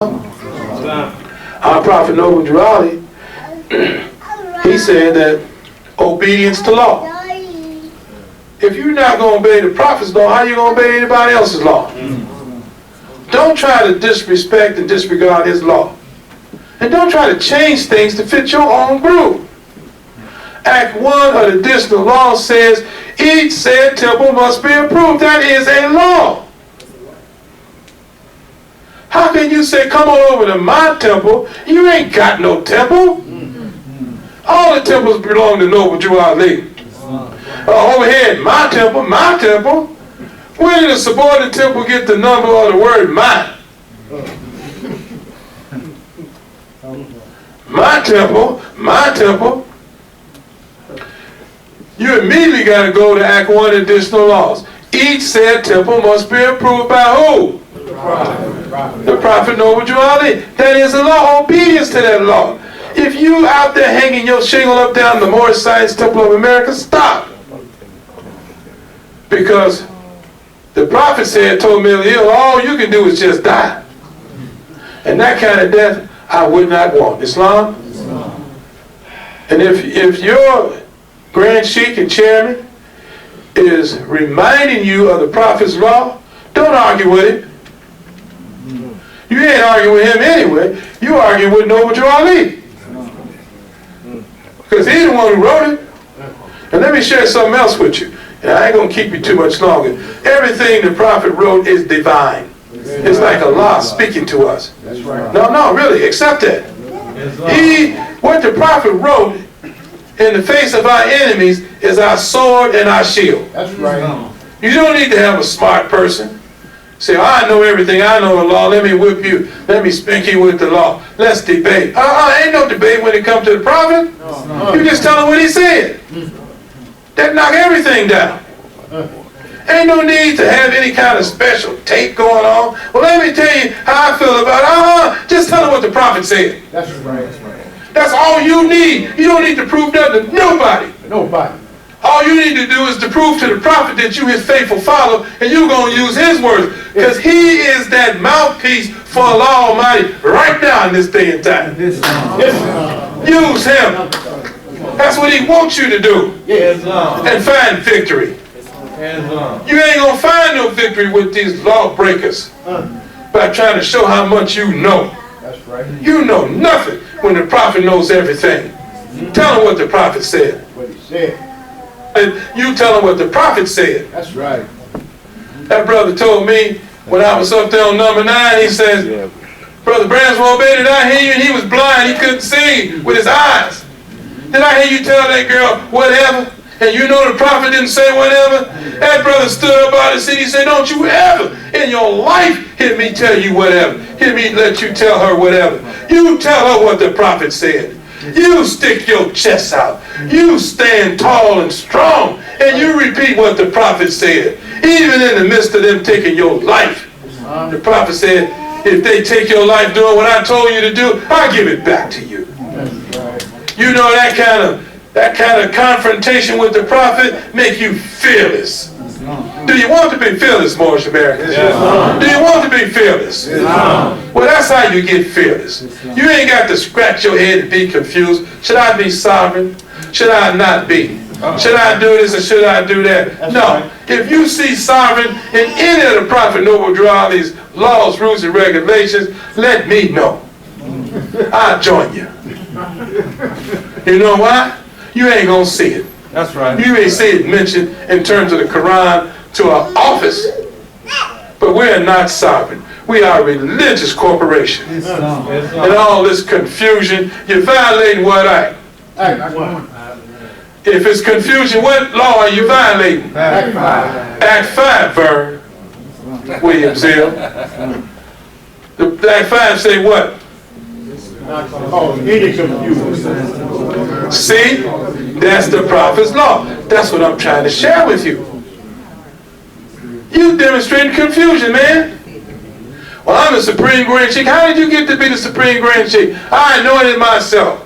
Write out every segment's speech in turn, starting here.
Our prophet Noble Durali, he said that obedience to law. If you're not going to obey the prophet's law, how are you going to obey anybody else's law? Don't try to disrespect and disregard his law. And don't try to change things to fit your own groove. Act 1 of the additional law says, each said temple must be approved. That is a law. How can you say, come on over to my temple? You ain't got no temple. All the temples belong to Noble Drew Ali. Over here, my temple, my temple. Where did the subordinate temple get the number or the word my? My temple, my temple. You immediately got to go to Act 1 additional laws. Each said temple must be approved by who? The prophet Noble Drew Ali. That is a law. Obedience to that law. If you out there hanging your shingle up down the Moorish Science Temple of America, stop. Because the prophet said, told me, all you can do is just die. And that kind of death I would not want. Islam? And if your Grand Sheikh and Chairman is reminding you of the prophet's law, don't argue with him. You ain't arguing with him anyway. You arguing with Noble Drew Ali. Because he's the one who wrote it. And let me share something else with you. And I ain't going to keep you too much longer. Everything the prophet wrote is divine. It's like Allah speaking to us. That's right. No, really, accept that. What the prophet wrote in the face of our enemies is our sword and our shield. That's right. You don't need to have a smart person. Say, I know everything, I know the law, let me whip you, let me spank you with the law. Let's debate. Ain't no debate when it comes to the prophet. You just tell him what he said. That knock everything down. Ain't no need to have any kind of special tape going on. Well, let me tell you how I feel about it. Just tell him what the prophet said. That's right. That's all you need. You don't need to prove nothing to nobody. Nobody. All you need to do is to prove to the prophet that you his faithful follower, and you're going to use his words. Because he is that mouthpiece for Allah Almighty right now in this day and time. Use him. That's what he wants you to do. And find victory. You ain't going to find no victory with these lawbreakers by trying to show how much you know. That's right. You know nothing when the prophet knows everything. Tell him what the prophet said. What he said. And you tell him what the prophet said. That's right. That brother told me when I was up there on number 9, he says, Brother Branswell Bay, did I hear you? And he was blind. He couldn't see with his eyes. Did I hear you tell that girl whatever? And you know the prophet didn't say whatever? That brother stood up out of the seat. He said, don't you ever in your life hear me tell you whatever. Hear me let you tell her whatever. You tell her what the prophet said. You stick your chest out. You stand tall and strong. And you repeat what the prophet said. Even in the midst of them taking your life. The prophet said, if they take your life doing what I told you to do, I'll give it back to you. You know that kind of confrontation with the prophet make you fearless. Do you want to be fearless, Moorish Americans? Do you want to be fearless? Well, that's how you get fearless. You ain't got to scratch your head and be confused. Should I be sovereign? Should I not be? Should I do this or should I do that? No. If you see sovereign in any of the prophet Noble Drew Ali's laws, rules, and regulations, let me know. I'll join you. You know why? You ain't going to see it. That's right. You ain't see it mentioned in terms of the Quran to our office. But we're not sovereign. We are a religious corporation. And all this confusion, you're violating what act? If it's confusion, what law are you violating? Act 5. Act 5, Vern. William Zill. The Act 5 say what? Any confusion. See? That's the prophet's law. That's what I'm trying to share with you. You demonstrating confusion, man. Well, I'm the Supreme Grand Sheikh. How did you get to be the Supreme Grand Sheikh? I anointed myself.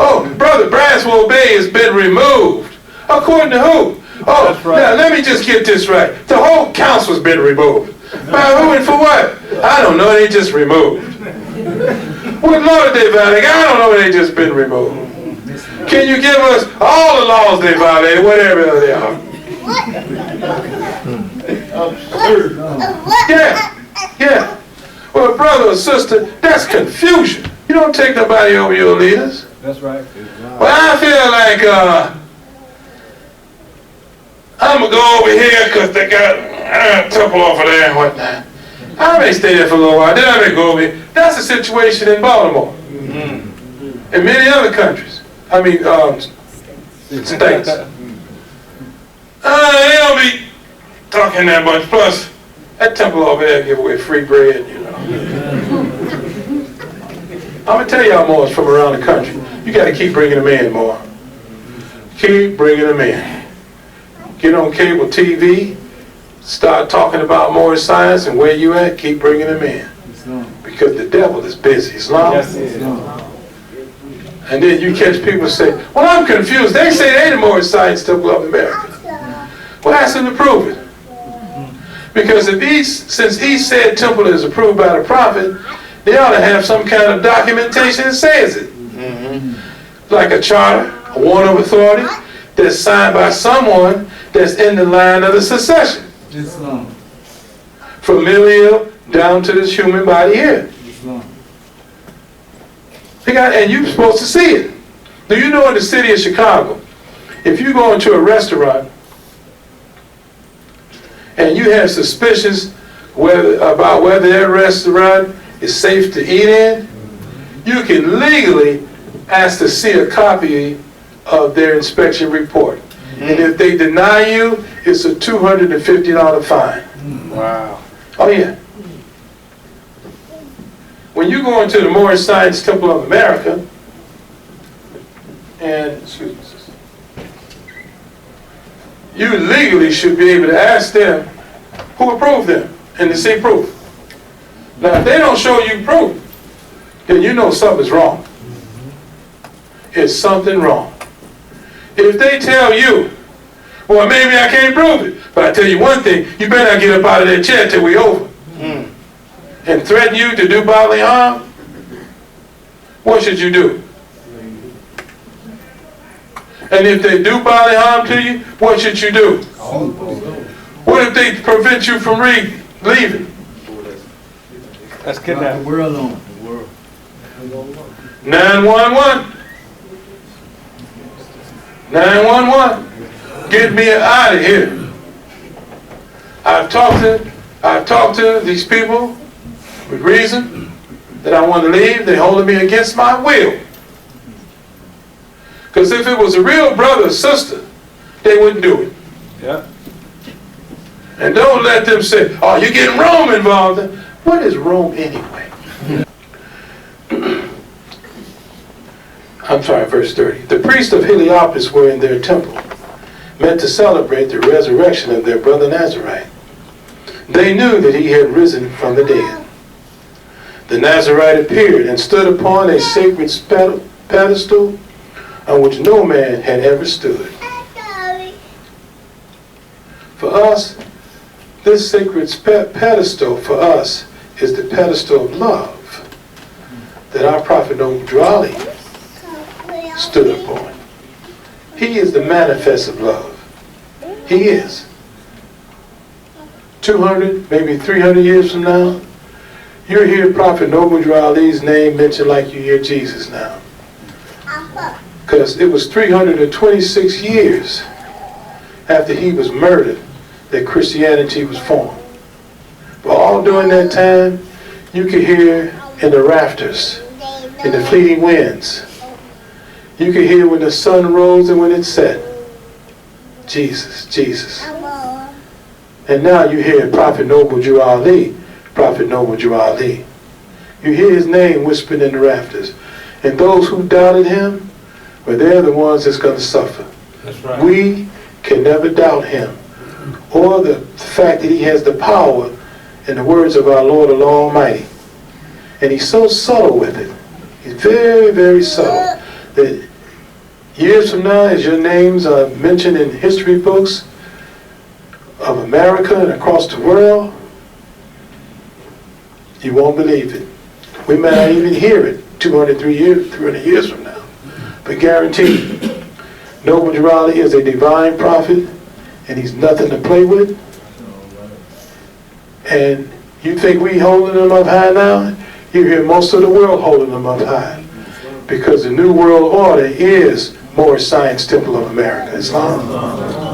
Oh, Brother Braswell Bay has been removed. According to who? Oh, now let me just get this right. The whole council's been removed. By who and for what? I don't know. They just removed. What law did they violate? I don't know, they just been removed. Can you give us all the laws they violated, whatever they are? Yeah. Well, brother or sister, that's confusion. You don't take nobody over your leaders. That's right. Well, I feel like I'm going to go over here because they got a temple over there and whatnot. I may stay there for a little while, then I may go over here. That's the situation in Baltimore. And many other countries. I mean, states. They don't be talking that much. Plus, that temple over there give away free bread, you know. I'm going to tell y'all more from around the country. You got to keep bringing them in more. Keep bringing them in. Get on cable TV. Start talking about Moorish science and where you at. Keep bringing them in. Because the devil is busy. Islam. And then you catch people say, well, I'm confused. They say they ain't the Moorish science temple of America. Well, ask them to prove it. Because since each said temple is approved by the prophet, they ought to have some kind of documentation that says it. Like a charter, a warrant of authority, that's signed by someone that's in the line of the succession. From Miliel down to this human body here. And you're supposed to see it. Do you know in the city of Chicago, if you go into a restaurant and you have suspicions about whether that restaurant is safe to eat in, you can legally ask to see a copy of their inspection report. And if they deny you, it's a $250 fine. Wow. Oh yeah. When you go into the Moorish Science Temple of America, and you legally should be able to ask them who approved them and to see proof. Now, if they don't show you proof, then you know something's wrong. It's something wrong. If they tell you, well, maybe I can't prove it, but I tell you one thing, you better not get up out of that chair till we over. And threaten you to do bodily harm, what should you do? And if they do bodily harm to you, what should you do? What if they prevent you from leaving? That's kidnapping. We're alone. 911. 911. Get me out of here. I've talked to these people with reason that I want to leave. They're holding me against my will. Because if it was a real brother or sister, they wouldn't do it. Yeah. And don't let them say, oh, you're getting Rome involved. What is Rome anyway? I'm sorry, verse 30. The priests of Heliopolis were in their temple, meant to celebrate the resurrection of their brother Nazarite. They knew that he had risen from the dead. The Nazarite appeared and stood upon a sacred pedestal on which no man had ever stood. For us, this sacred pedestal for us is the pedestal of love that our prophet Noble stood upon. He is the manifest of love. He is. 200, maybe 300 years from now, you'll hear Prophet Noble Ali's name mentioned like you hear Jesus now. Because it was 326 years after he was murdered that Christianity was formed. But all during that time, you could hear in the rafters, in the fleeting winds, you could hear when the sun rose and when it set, Jesus, Jesus. And now you hear Prophet Noble Ali, Prophet Noble Ali. You hear his name whispered in the rafters. And those who doubted him, well, they're the ones that's going to suffer. That's right. We can never doubt him, or the fact that he has the power in the words of our Lord Almighty. And he's so subtle with it. He's very, very subtle. That years from now, as your names are mentioned in history books of America and across the world, you won't believe it. We may not even hear it 300 years from now. But guaranteed, Noble Drew Ali is a divine prophet, and he's nothing to play with. And you think we holding him up high now? You hear most of the world holding him up high. Because the New World Order is Moorish Science Temple of America, Islam.